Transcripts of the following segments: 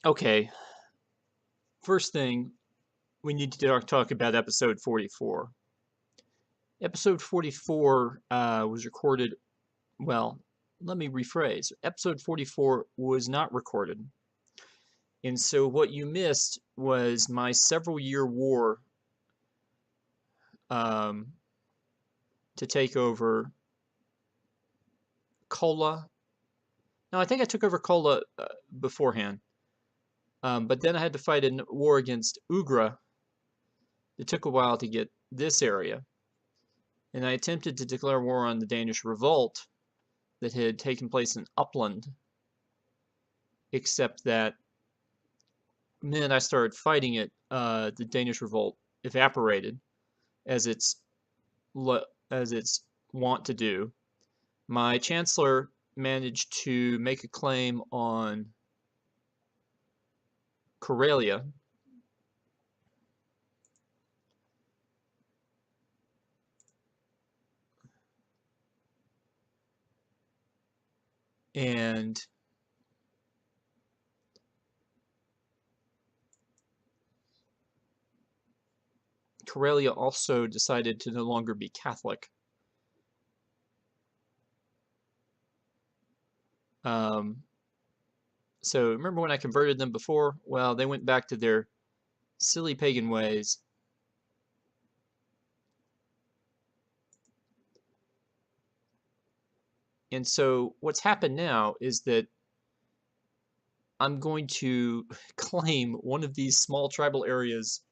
Okay, first thing, we need to talk about episode 44. Episode 44 was recorded, well, let me rephrase. Episode 44 was not recorded. And so what you missed was my several-year war um, to take over Kola. No, I think I took over Kola beforehand. But then I had to fight a war against Ugra. It took a while to get this area. And I attempted to declare war on the Danish revolt that had taken place in Upland, except that the minute I started fighting it, the Danish revolt evaporated, as it's as it's wont to do. My chancellor managed to make a claim on Karelia, and Karelia also decided to no longer be Catholic. So remember when I converted them before? Well, they went back to their silly pagan ways. And so what's happened now is that I'm going to claim one of these small tribal areas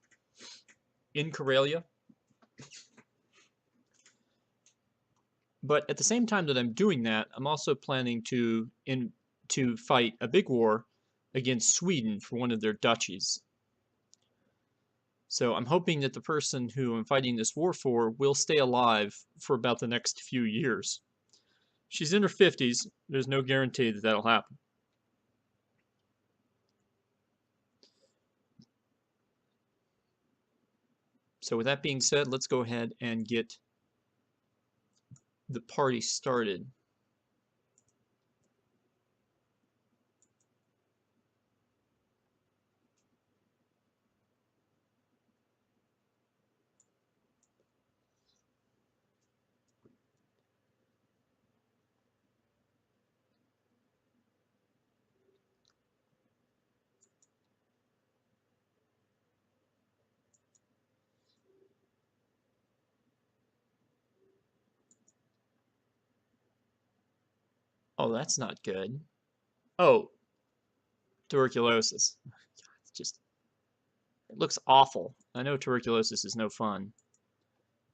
in Karelia. But at the same time that I'm doing that, I'm also planning to fight a big war against Sweden for one of their duchies. So I'm hoping that the person who I'm fighting this war for will stay alive for about the next few years. She's in her 50s. There's no guarantee that that'll happen. So with that being said, let's go ahead and get the party started. Oh, that's not good. Oh, tuberculosis. It's just, it looks awful. I know tuberculosis is no fun.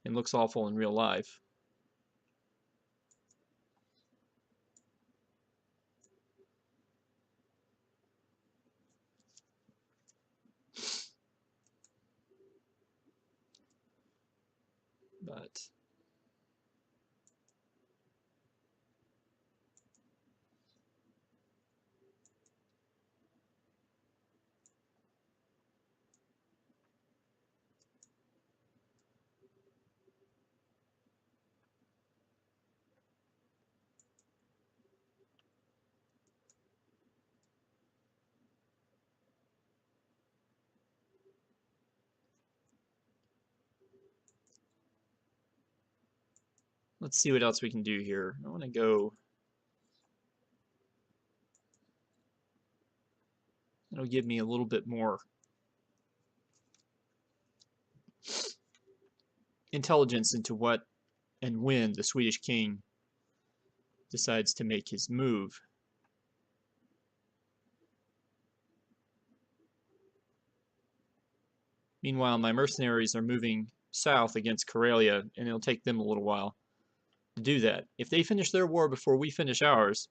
It looks awful in real life. But let's see what else we can do here. I want to go. It'll give me a little bit more intelligence into what and when the Swedish king decides to make his move. Meanwhile, my mercenaries are moving south against Karelia, and it'll take them a little while to do that. If they finish their war before we finish ours,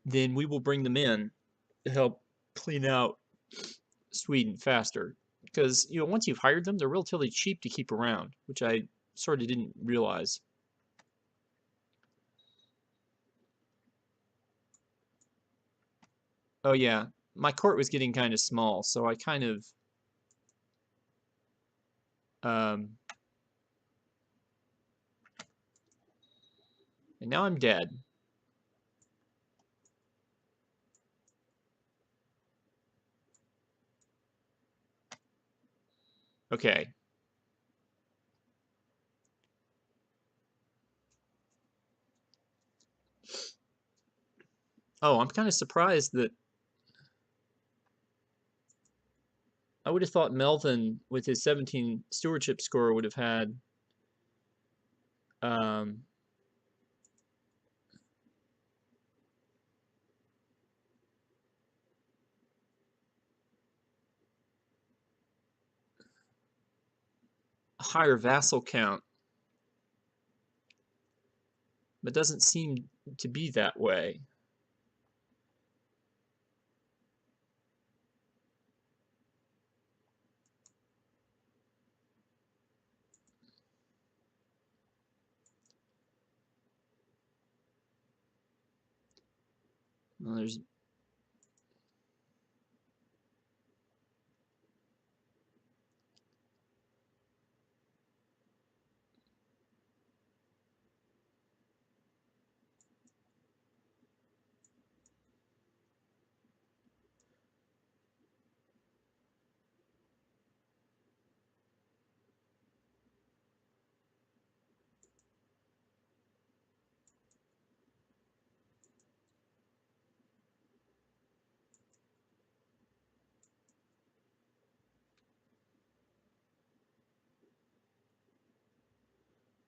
then we will bring them in to help clean out Sweden faster. Because, you know, once you've hired them, they're relatively cheap to keep around, which I sort of didn't realize. Oh yeah, my court was getting kind of small, so I kind of and now I'm dead. Okay. Oh, I'm kind of surprised that I would have thought Melvin, with his 17 stewardship score, would have had um, a higher vassal count, but doesn't seem to be that way. Well, there's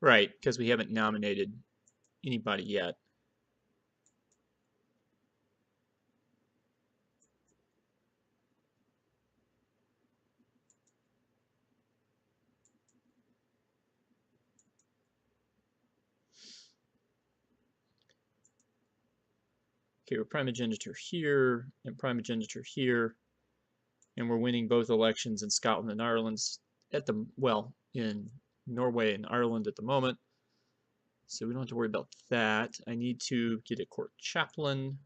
right, because we haven't nominated anybody yet. Okay, we're primogeniture here and primogeniture here, and we're winning both elections in Scotland and Ireland at the, well, in Norway and Ireland at the moment. So we don't have to worry about that. I need to get a court chaplain.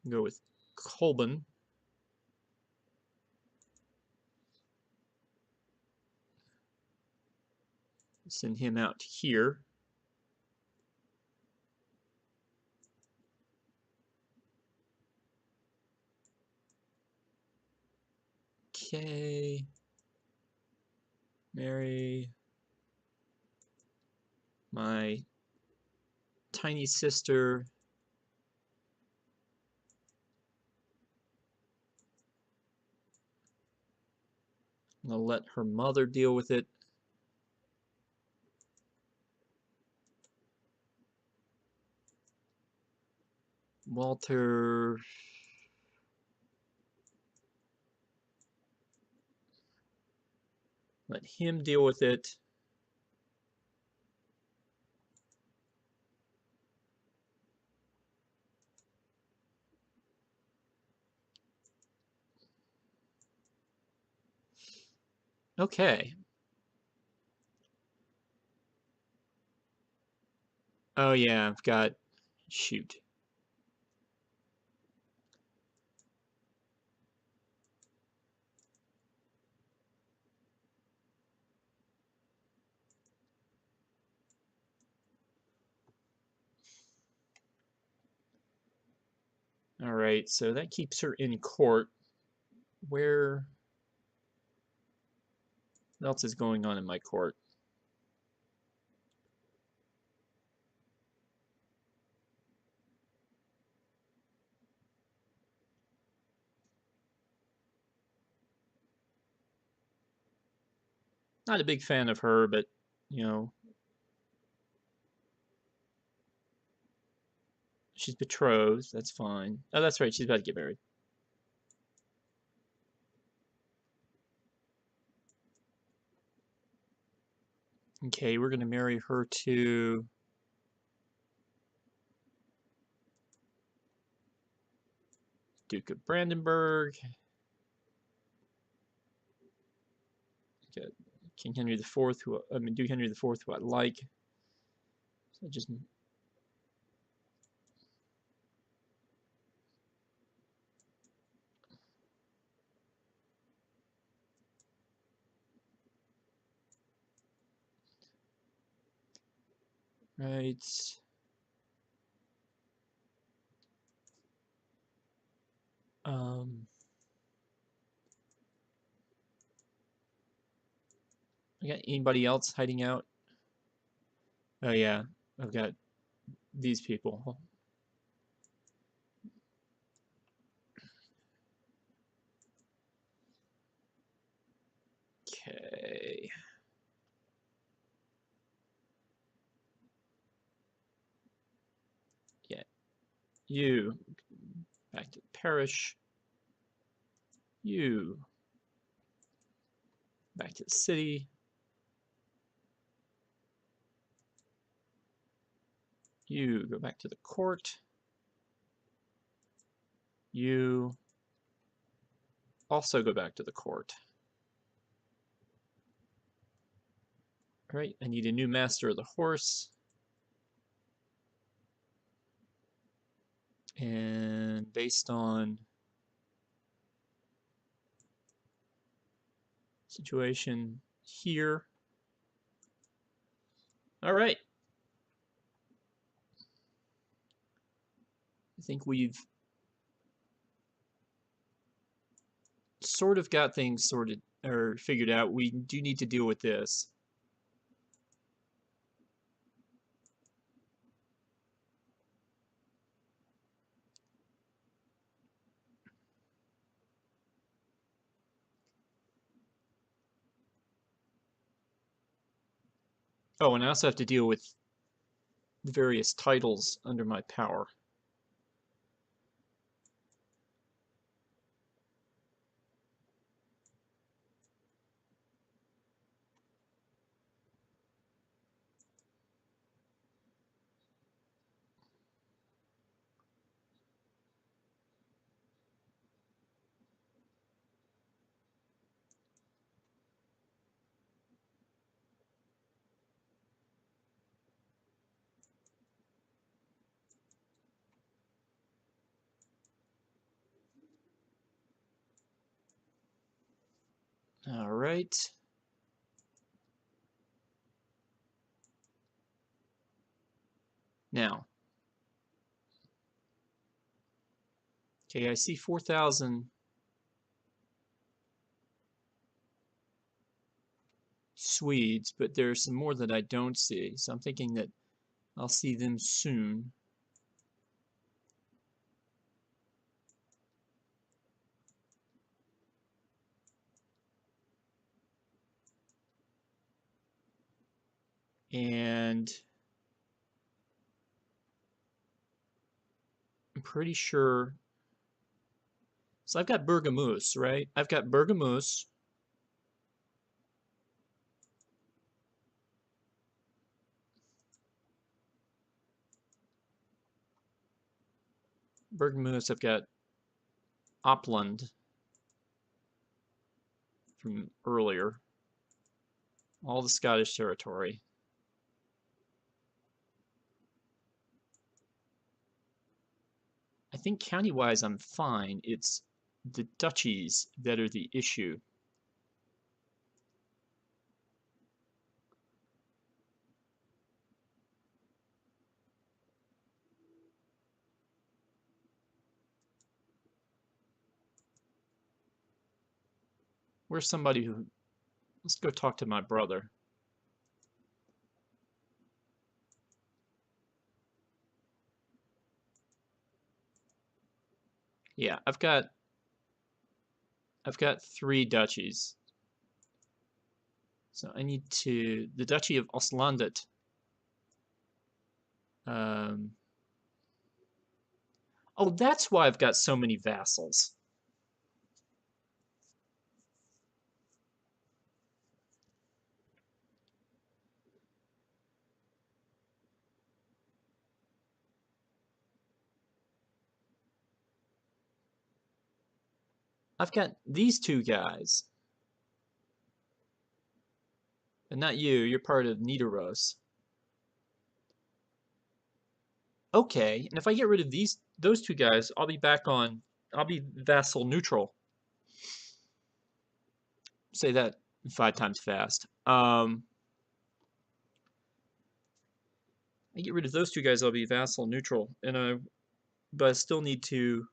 Go with Colbin. Send him out here. Okay. Marry my tiny sister. I'm gonna let her mother deal with it. Walter. Let him deal with it. Okay. Oh yeah, I've got, shoot. All right, so that keeps her in court. Where else is going on in my court? Not a big fan of her, but you know, she's betrothed. That's fine. Oh, that's right. She's about to get married. Okay, we're gonna marry her to Duke of Brandenburg. Got King Henry IV, who I mean Duke Henry IV, who I like. So just right. Um, I got anybody else hiding out? Oh yeah, I've got these people. Okay. Yeah, you back to the parish. You back to the city. You go back to the court. You also go back to the court. All right, I need a new master of the horse. And based on situation here. All right. I think we've sort of got things sorted or figured out. We do need to deal with this. Oh, and I also have to deal with the various titles under my power. All right. Now, okay, I see 4,000 Swedes, but there's some more that I don't see. So I'm thinking that I'll see them soon. And I'm pretty sure. So I've got Bergamoose, right? I've got Bergamoose. Bergamoose, I've got Opland from earlier. All the Scottish territory. I think county-wise I'm fine. It's the duchies that are the issue. Where's somebody who... Let's go talk to my brother. Yeah, I've got 3 duchies. So I need to... The Duchy of Oslandet. Oh, that's why I've got so many vassals. I've got these 2 guys. And not you, you're part of Nidaros. Okay, and if I get rid of those 2 guys, I'll be vassal neutral. Say that 5 times fast. I get rid of those 2 guys, I'll be vassal neutral, but I still need to.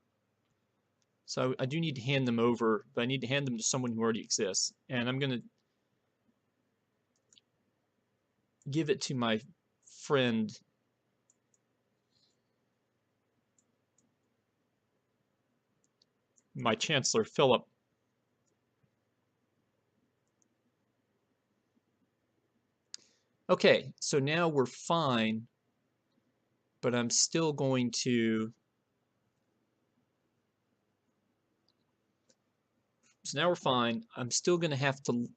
So I do need to hand them over, but I need to hand them to someone who already exists, and I'm gonna give it to my friend my Chancellor Philip. Okay, so now we're fine, but I'm still going to... So now we're fine. I'm still going to have to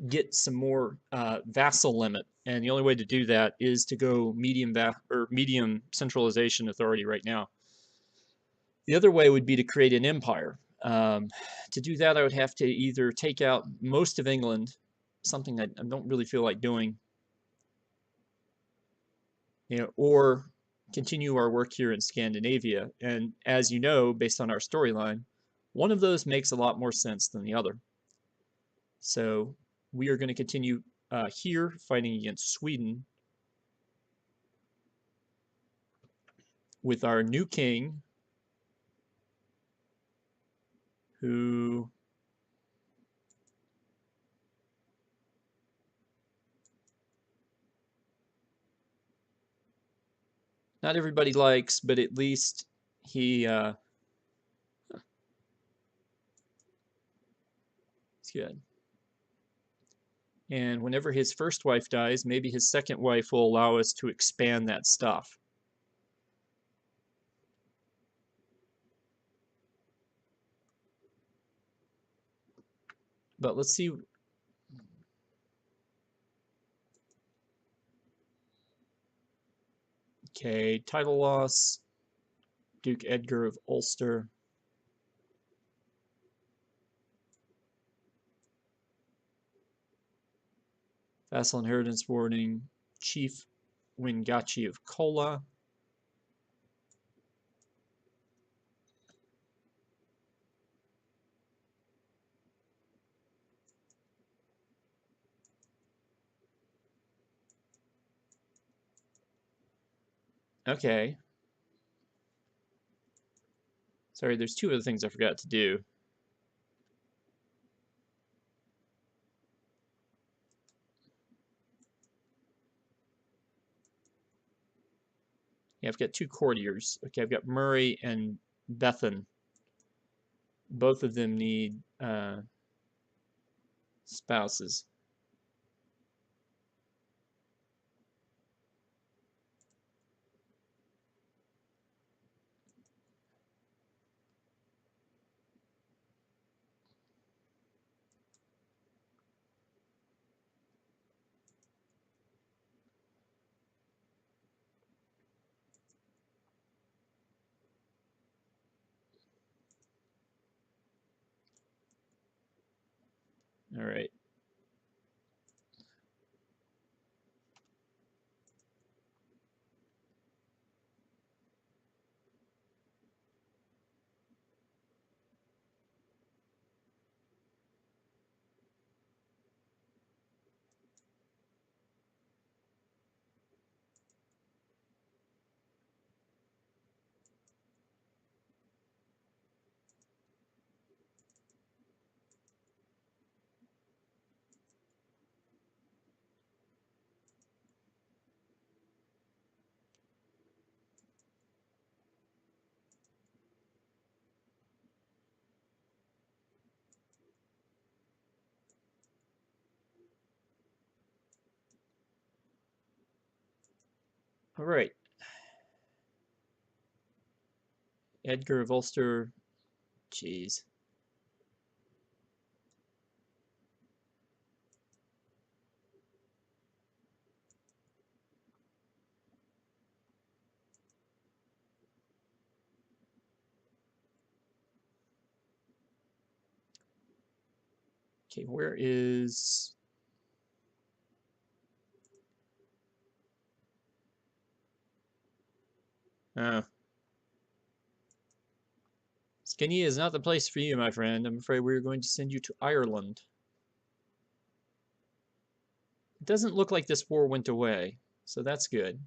get some more vassal limit, and the only way to do that is to go medium centralization authority right now. The other way would be to create an empire. To do that, I would have to either take out most of England, something I don't really feel like doing, or continue our work here in Scandinavia. And as you know, based on our storyline, one of those makes a lot more sense than the other. So we are going to continue here fighting against Sweden with our new king, who not everybody likes, but at least he's good. And whenever his first wife dies, maybe his second wife will allow us to expand that stuff. But let's see. Okay, title loss, Duke Edgar of Ulster. Vassal inheritance warning, Chief Wingachi of Kola. Okay. Sorry, there's two other things I forgot to do. Yeah, I've got two courtiers. Okay, I've got Murray and Bethan. Both of them need spouses. All right. All right. Edgar of Ulster. Jeez. Okay, where is... Skinny is not the place for you, my friend. I'm afraid we're going to send you to Ireland. It doesn't look like this war went away, so that's good.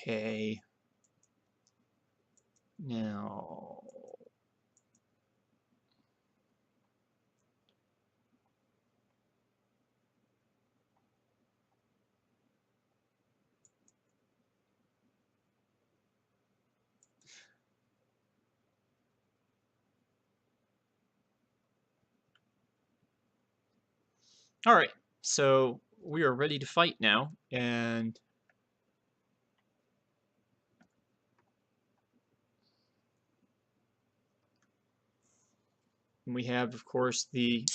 Okay. Now... All right, so we are ready to fight now, and we have, of course, the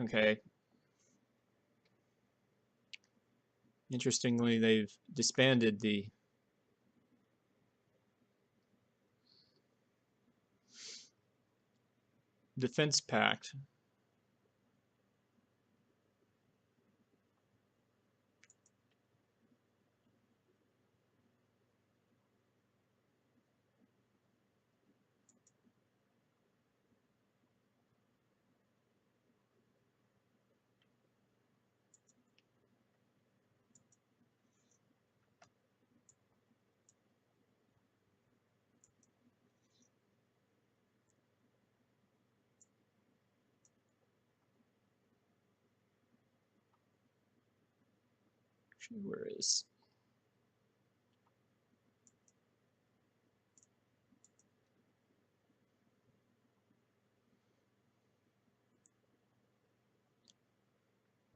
okay. Interestingly, they've disbanded the defense pact. Where is...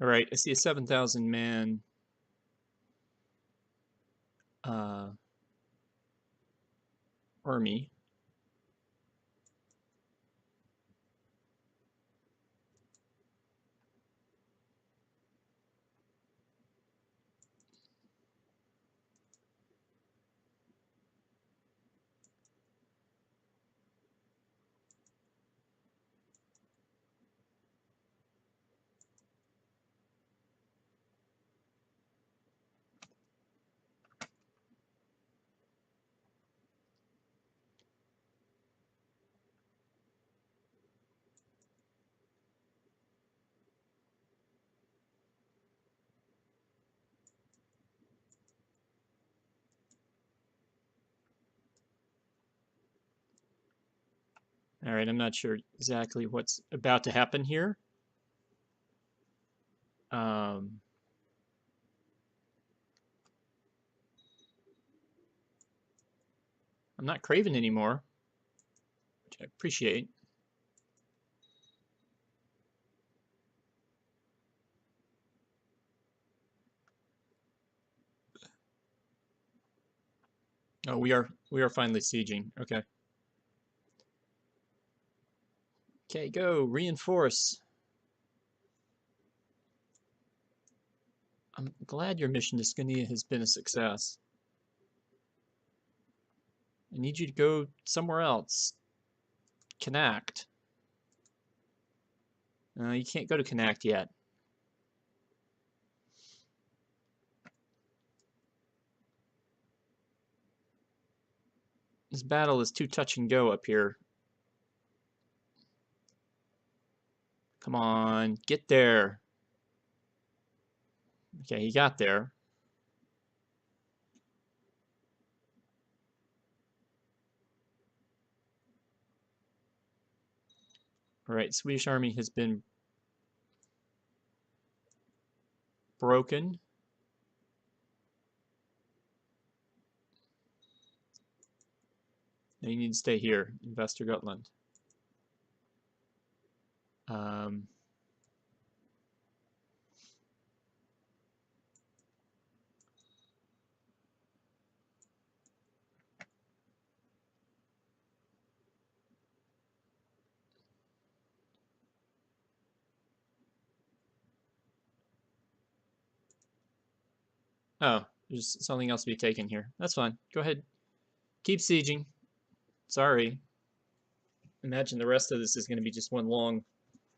All right, I see a 7,000 man army. All right, I'm not sure exactly what's about to happen here. I'm not craving anymore, which I appreciate. Oh, we are finally sieging. Okay. Okay, go reinforce. I'm glad your mission to Skinia has been a success. I need you to go somewhere else. Connect. You can't go to Connect yet. This battle is too touch and go up here. Come on, get there. Okay, he got there. All right, Swedish army has been broken. Now you need to stay here in Västergötland. Oh, there's something else to be taken here. That's fine. Go ahead. Keep sieging. Sorry. Imagine the rest of this is going to be just one long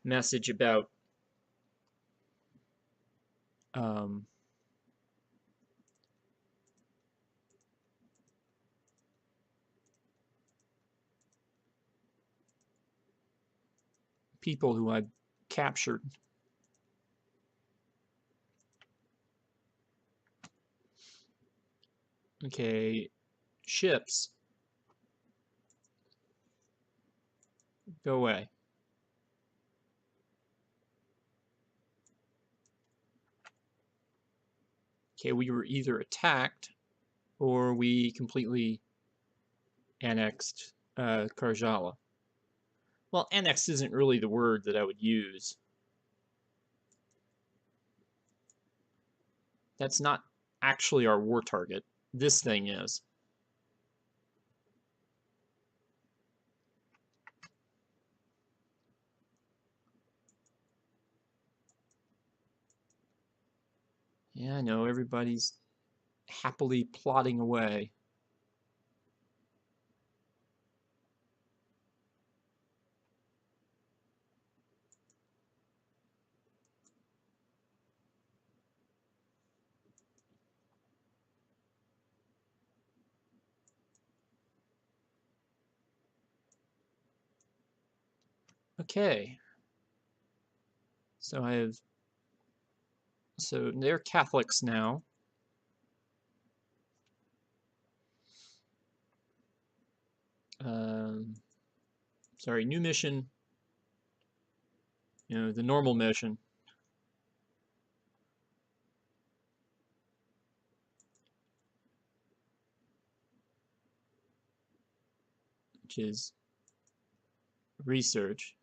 message about um, people who I've captured. Okay, ships, go away. Okay, we were either attacked or we completely annexed Karjala. Well, annexed isn't really the word that I would use. That's not actually our war target. This thing is. Yeah, I know, everybody's happily plodding away. Okay. So they're Catholics now. Um, Sorry, new mission. The normal mission. Which is research.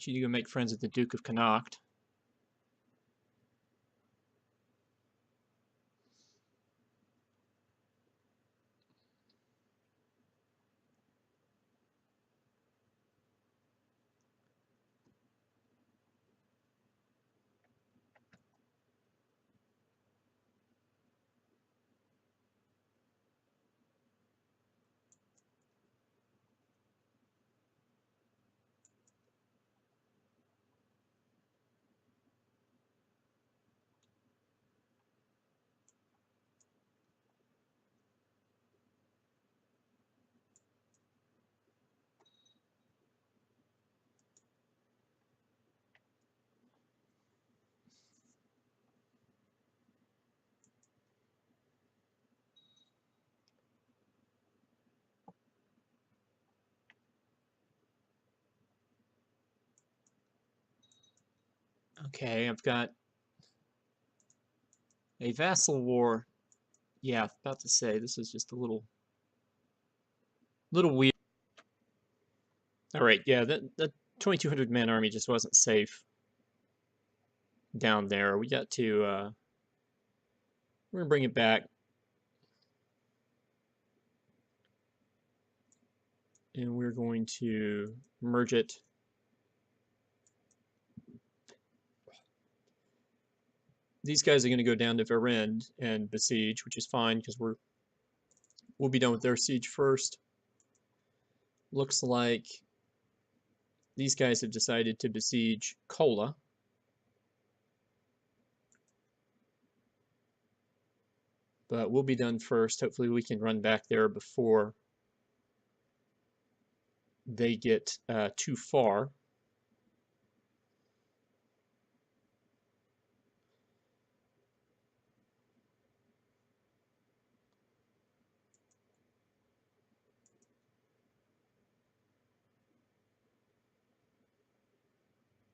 You need to go make friends with the Duke of Connacht. Okay, I've got a vassal war. Yeah, about to say, this is just a little weird. All right, yeah, the 2,200 man army just wasn't safe down there. We got to, we're gonna bring it back. And we're going to merge it. These guys are going to go down to Varend and besiege, which is fine because we'll be done with their siege first. Looks like these guys have decided to besiege Kola. But we'll be done first. Hopefully we can run back there before they get too far.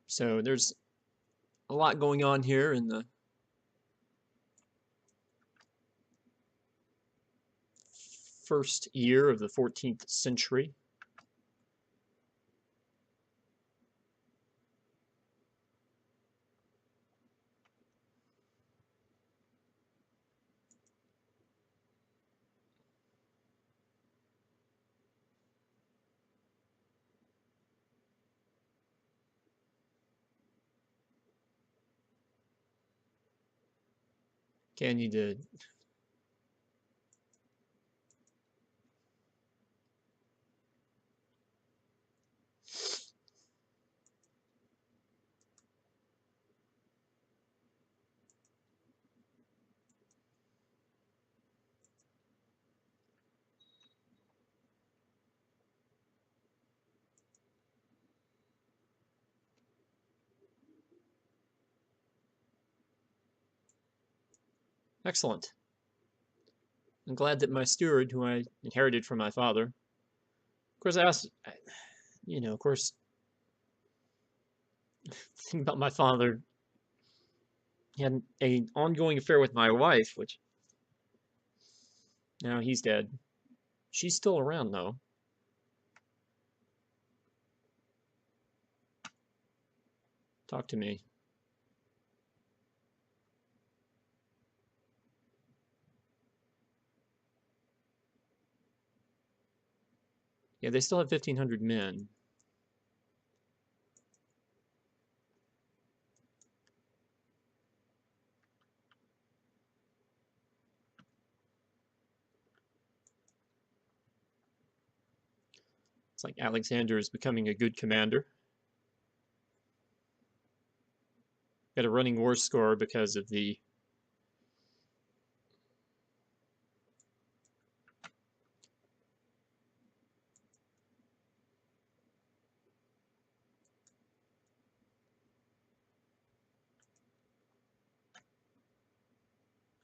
So there's a lot going on here in the first year of the 14th century. Okay, I need to... Excellent. I'm glad that my steward, who I inherited from my father, of course, I asked, you know, of course, the thing about my father, he had an ongoing affair with my wife, which now he's dead. She's still around, though. Talk to me. Yeah, they still have 1,500 men. It's like Alexander is becoming a good commander. Got a running war score because of the...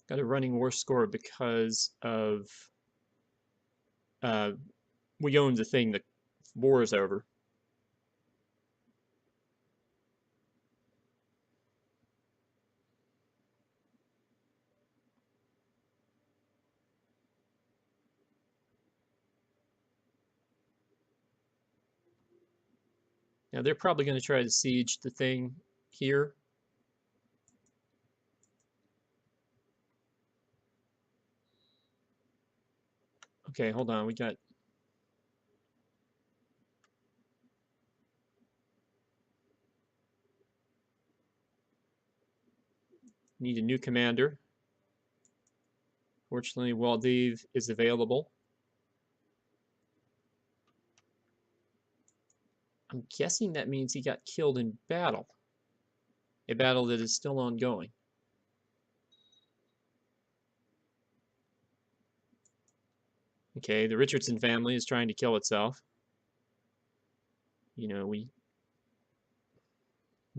Got a running war score because of... we own the thing that war is over. Now, they're probably going to try to siege the thing here. Okay, hold on. We got... Need a new commander. Fortunately, Waldev is available. I'm guessing that means he got killed in battle. A battle that is still ongoing. Okay, the Richardson family is trying to kill itself. You know, we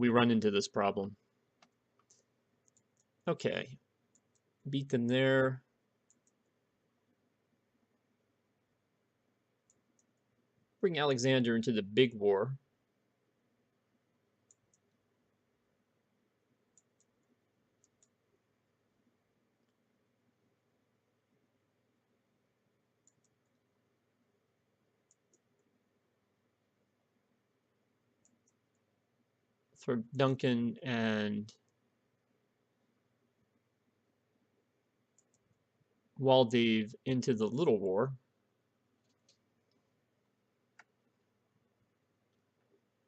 run into this problem. Okay. Beat them there. Bring Alexander into the big war. Throw Duncan and Waldev into the little war.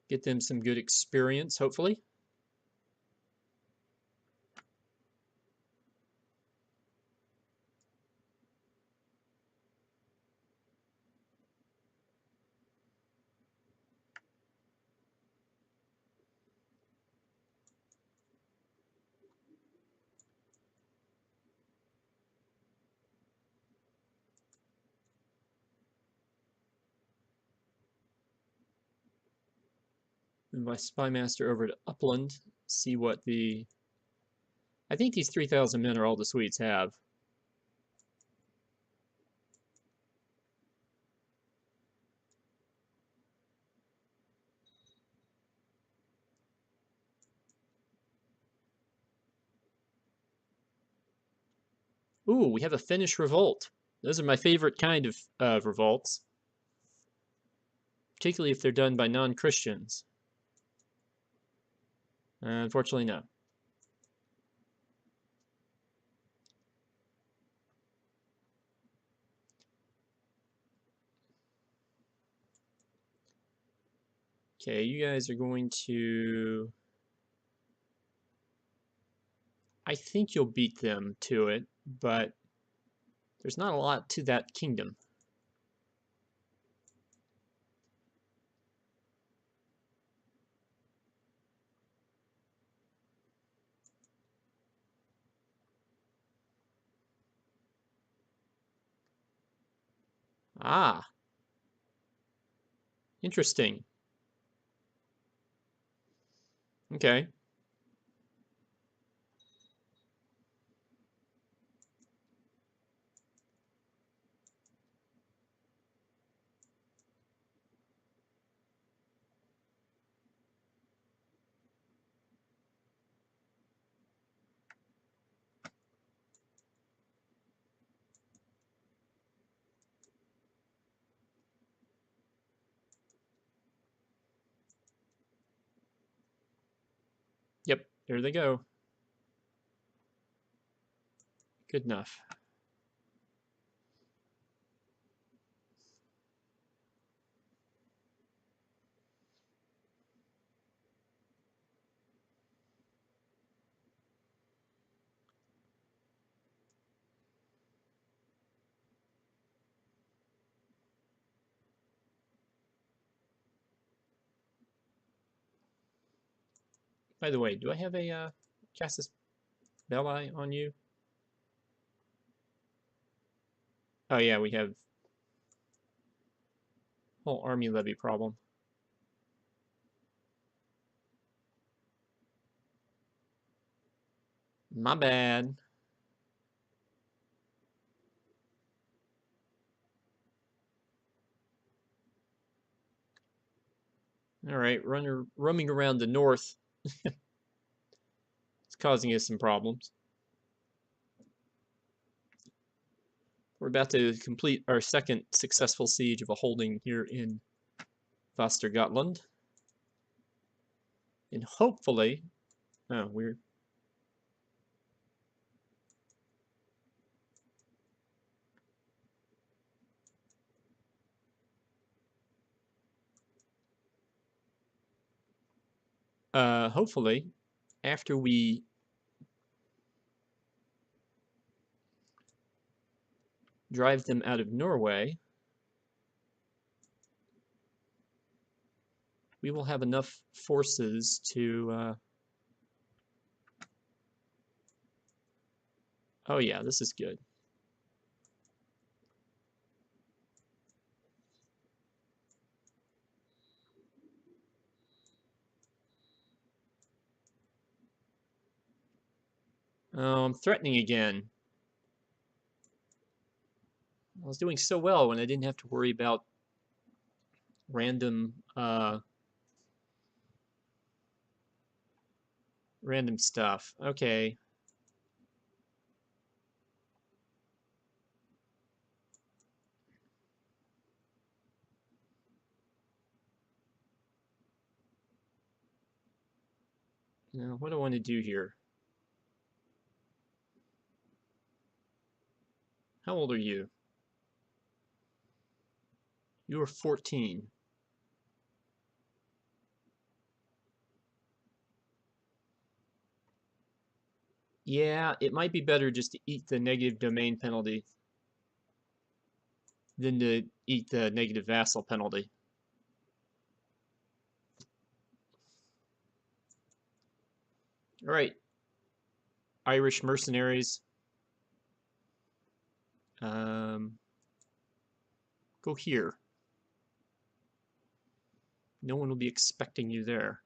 Get them some good experience, hopefully. Move my spy master over to Upland. See what the... I think these 3,000 men are all the Swedes have. Ooh, we have a Finnish revolt. Those are my favorite kind of revolts. Particularly if they're done by non-Christians. Unfortunately, no. Okay, you guys are going to... I think you'll beat them to it, but there's not a lot to that kingdom. Ah, interesting. Okay. Yep, there they go. Good enough. By the way, do I have a Casus Belli on you? Oh yeah, we have whole army levy problem. My bad. All right, roaming around the north. It's causing us some problems. We're about to complete our second successful siege of a holding here in Västergötland. And hopefully, oh, weird. Hopefully, after we drive them out of Norway, we will have enough forces to. Oh yeah, this is good. Oh, I'm threatening again. I was doing so well when I didn't have to worry about random random stuff. Okay. Now, what do I want to do here? How old are you? You are 14. Yeah, it might be better just to eat the negative domain penalty than to eat the negative vassal penalty. All right, Irish mercenaries. Um, go here. No one will be expecting you there.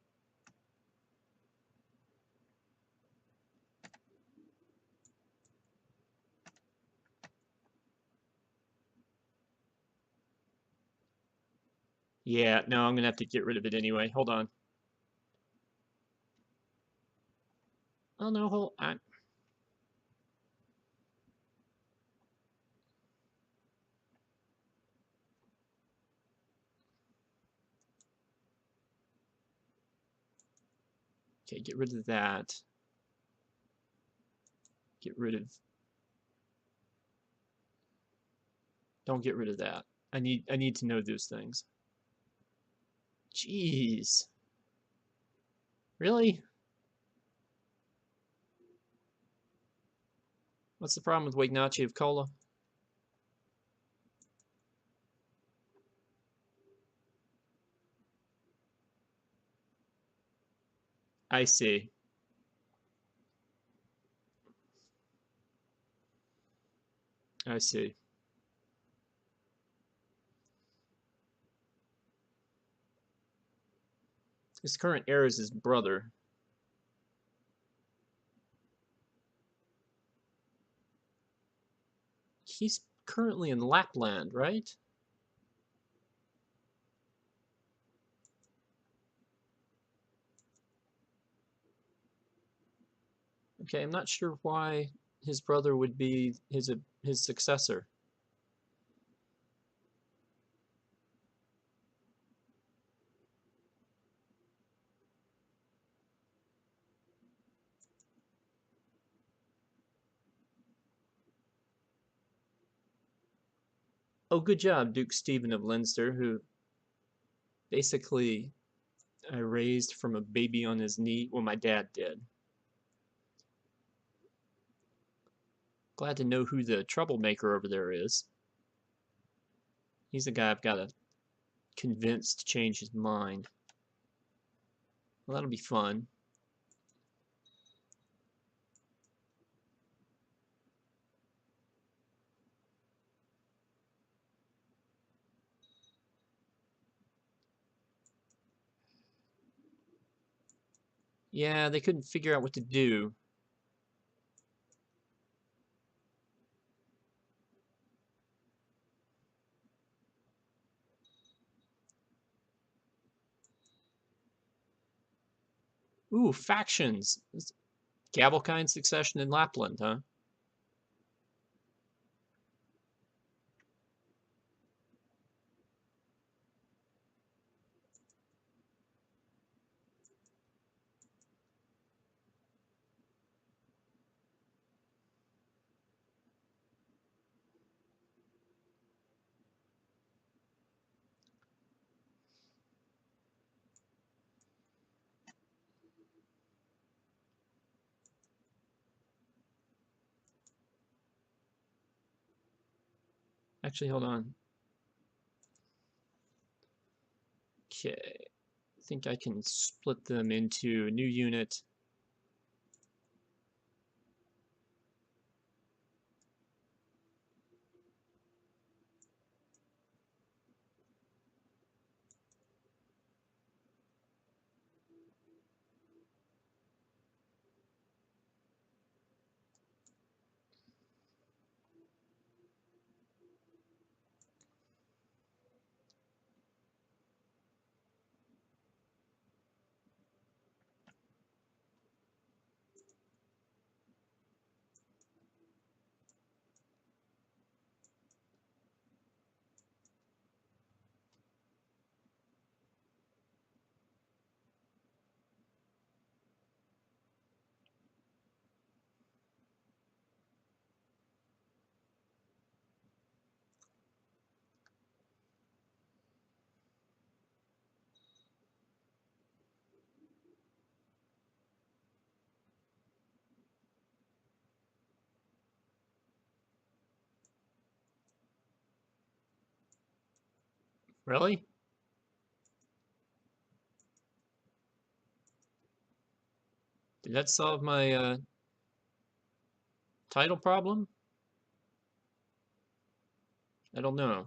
Yeah, no, I'm gonna have to get rid of it anyway. Hold on. Oh no, hold on. Okay, get rid of that. Get rid of. Don't get rid of that. I need to know those things. Jeez. Really? What's the problem with Wignaci of Kola? I see. I see. His current heir is his brother. He's currently in Lapland, right? Okay, I'm not sure why his brother would be his successor. Oh, good job, Duke Stephen of Leinster, who basically I raised from a baby on his knee. Well, my dad did. Glad to know who the troublemaker over there is. He's the guy I've got to convince to change his mind. Well, that'll be fun. Yeah, they couldn't figure out what to do. Ooh, factions. Gavelkind succession in Lapland, huh? Actually, hold on. Okay. I think I can split them into a new unit. Really? Did that solve my title problem? I don't know.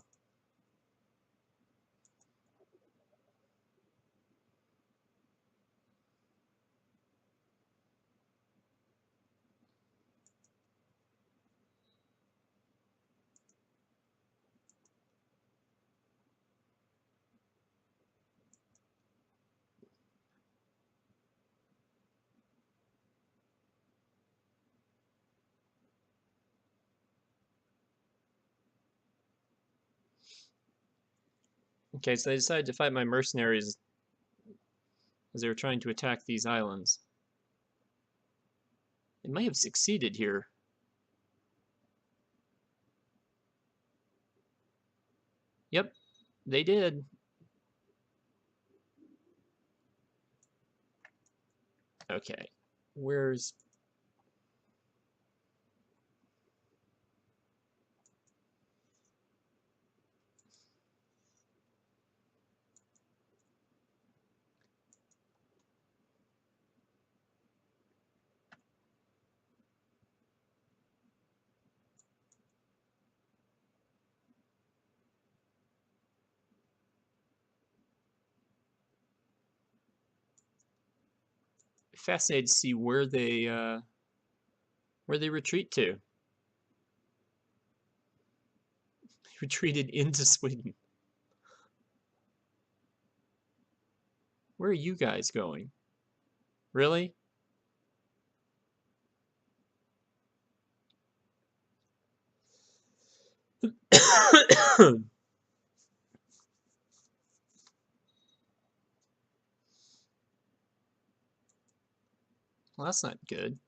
Okay, so I decided to fight my mercenaries as they were trying to attack these islands. They might have succeeded here. Yep, they did. Okay, where's... fascinated to see where they retreat to. They retreated into Sweden. Where are you guys going? Really? Well, that's not good.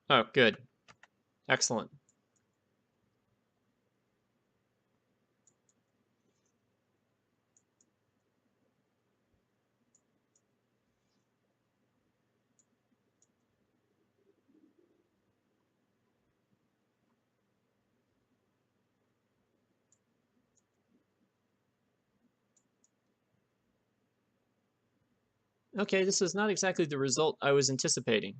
Oh, good. Excellent. Okay, this is not exactly the result I was anticipating.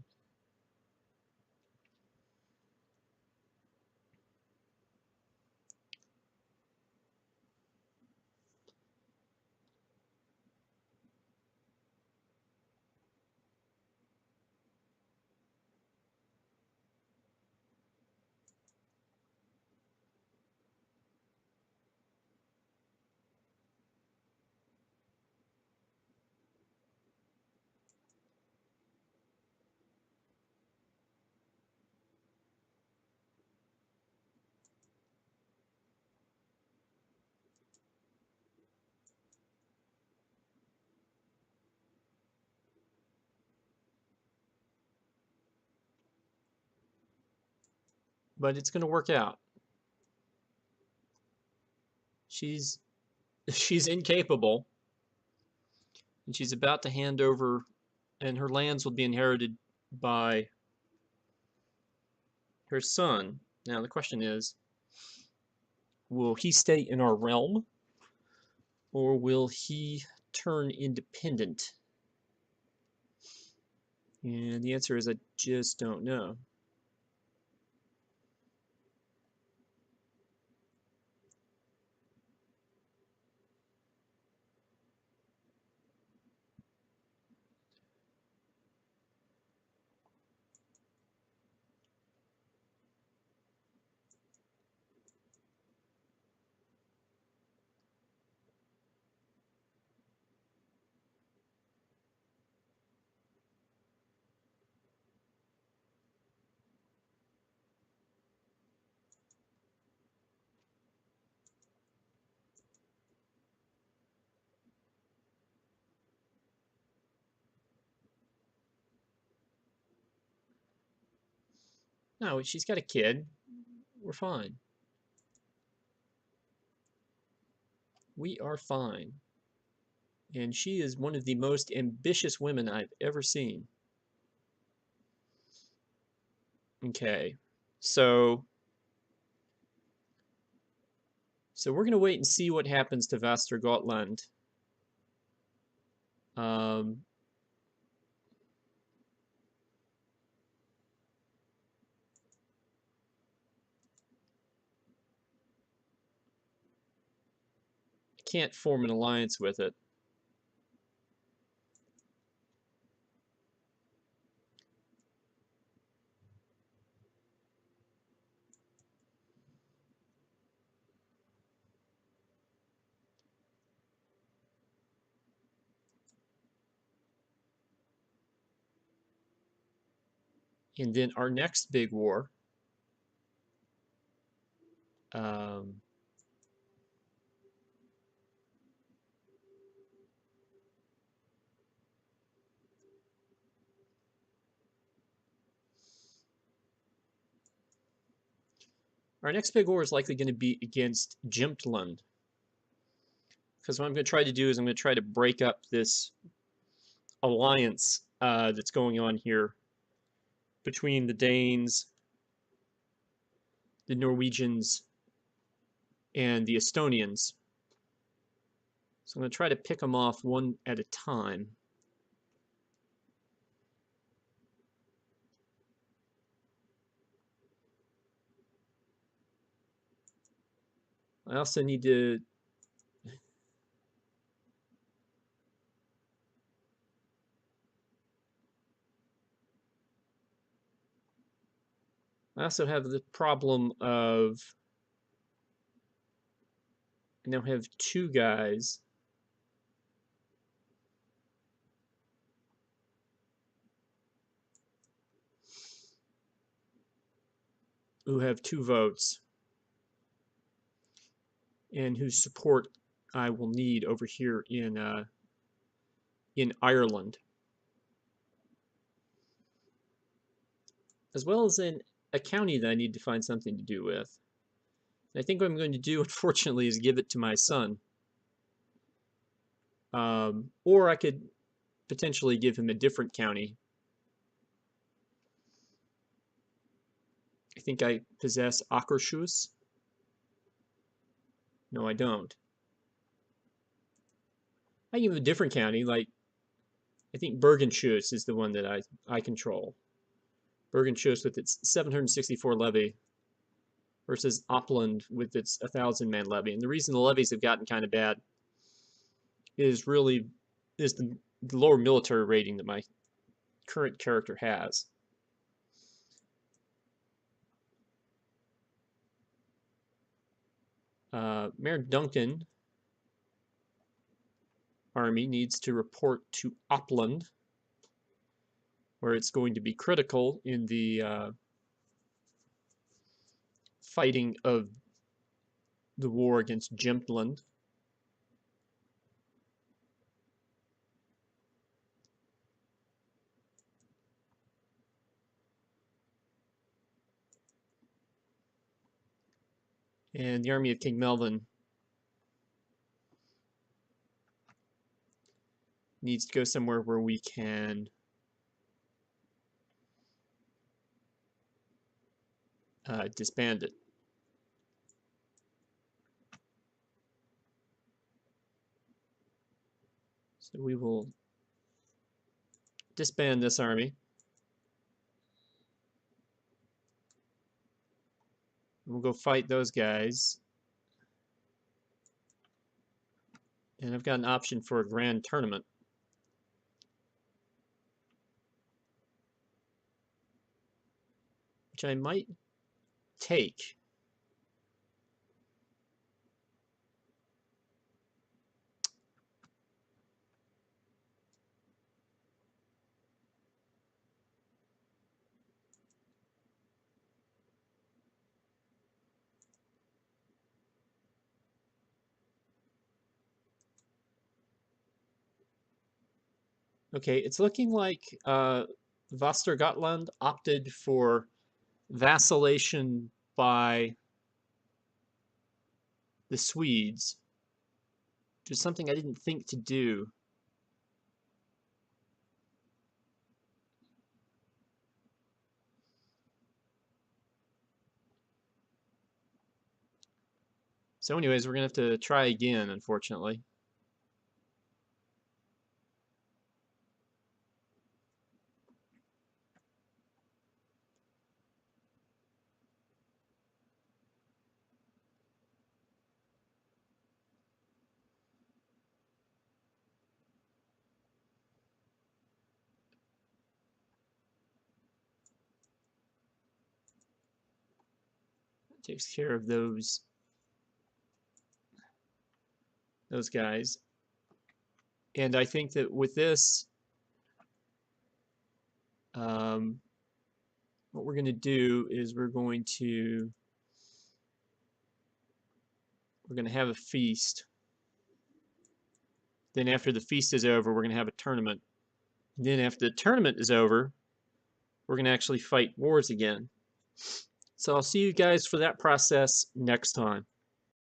But it's going to work out. She's she's incapable, and she's about to hand over, and her lands will be inherited by her son. Now the question is, will he stay in our realm, or will he turn independent? And the answer is I just don't know. No, she's got a kid. We're fine. We are fine. And she is one of the most ambitious women I've ever seen. Okay. So we're going to wait and see what happens to Västergotland. Um, I can't form an alliance with it. And then our next big war um, Our next big war is likely going to be against Jemtland. Because what I'm going to try to do is I'm going to try to break up this alliance that's going on here between the Danes, the Norwegians, and the Estonians. So I'm going to try to pick them off one at a time. I also need to I also have the problem of I now have two guys who have 2 votes and whose support I will need over here in Ireland, as well as in a county that I need to find something to do with. And I think what I'm going to do, unfortunately, is give it to my son. Or I could potentially give him a different county. I think I possess Akershus. No, I don't. I give him a different county, like I think Bergenshus is the one that I control. Bergenshus with its 764 levy versus Uppland with its 1,000-man levy. And the reason the levies have gotten kind of bad is the lower military rating that my current character has. Mayor Duncan army needs to report to Uppland, where it's going to be critical in the fighting of the war against Jemtland. And the army of King Melvin needs to go somewhere where we can disband it. So we will disband this army. We'll go fight those guys. And I've got an option for a grand tournament, which I might take. Okay, it's looking like Västergötland opted for vacillation by the Swedes, which is something I didn't think to do. So anyways, we're going to have to try again, unfortunately. That takes care of those guys. And I think that with this, what we're going to do is we're going to have a feast. Then after the feast is over, we're going to have a tournament. And then after the tournament is over, we're going to actually fight wars again. So I'll see you guys for that process next time.